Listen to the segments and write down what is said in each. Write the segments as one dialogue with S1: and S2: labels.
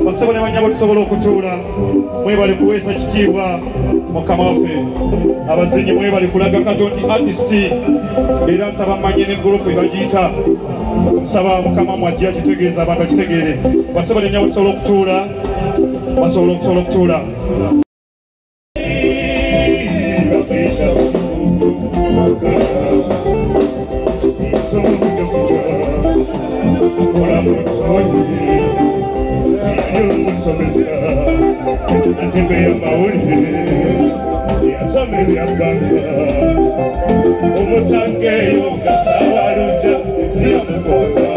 S1: Basabone banyabo tusobola okutuula mwebale kuweesa kitiibwa mukama waffe abazinyi mwebale kulaga katonti artist era nsaba mmanye ne gurupu ebagiyita nsaba mukama mwajja kitegeeza abantu bakitegeere basabone nyabo tusobola okutuula basobola okutuula Atembea mauli yasomera bwanka umusange yogasawaluja isiyamukota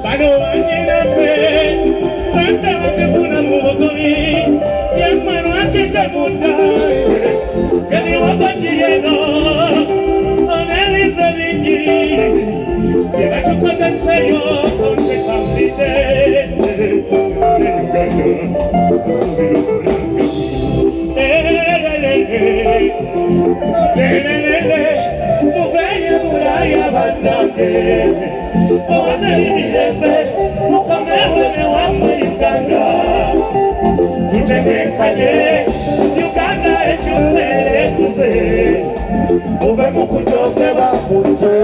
S1: bano wanyinafe santa bazifuna mubugobi yamano atete munda gani wakajiyeno onelize bingi yebatukozeseyo ontekamite Muveye mulaya banange Owatari mirembe Mukamewe wamwe Uganda Tutetekanye Uganda echusele kuze Muve mukutoke bakute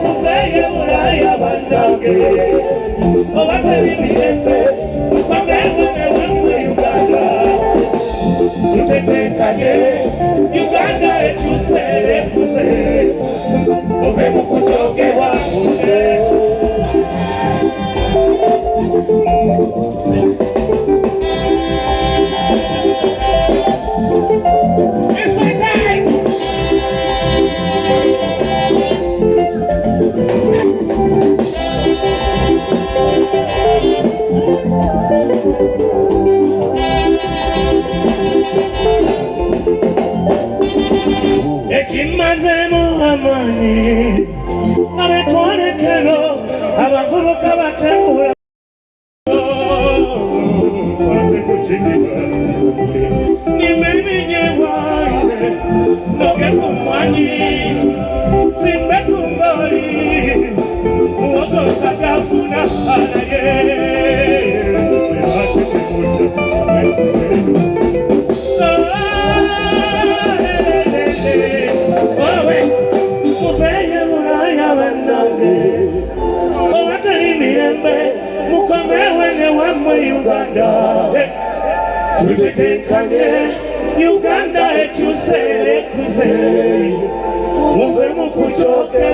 S1: Muveye mulaya banange Owatari mirembe Mukamewe wamwe Uganda Tutetekanye Uganda echusele kuze Muve mukutoke bakute Echimazemo amani Ametwane kero Abavubuka batembula Kwate kuchiniba Nimeminyewa Noge kumwani Simbe kumbali Muogo katafuna Anaye Mewache kemunda Mesimenu Uganda Tutetekanye Uganda echusele kuze Muve mukuchoke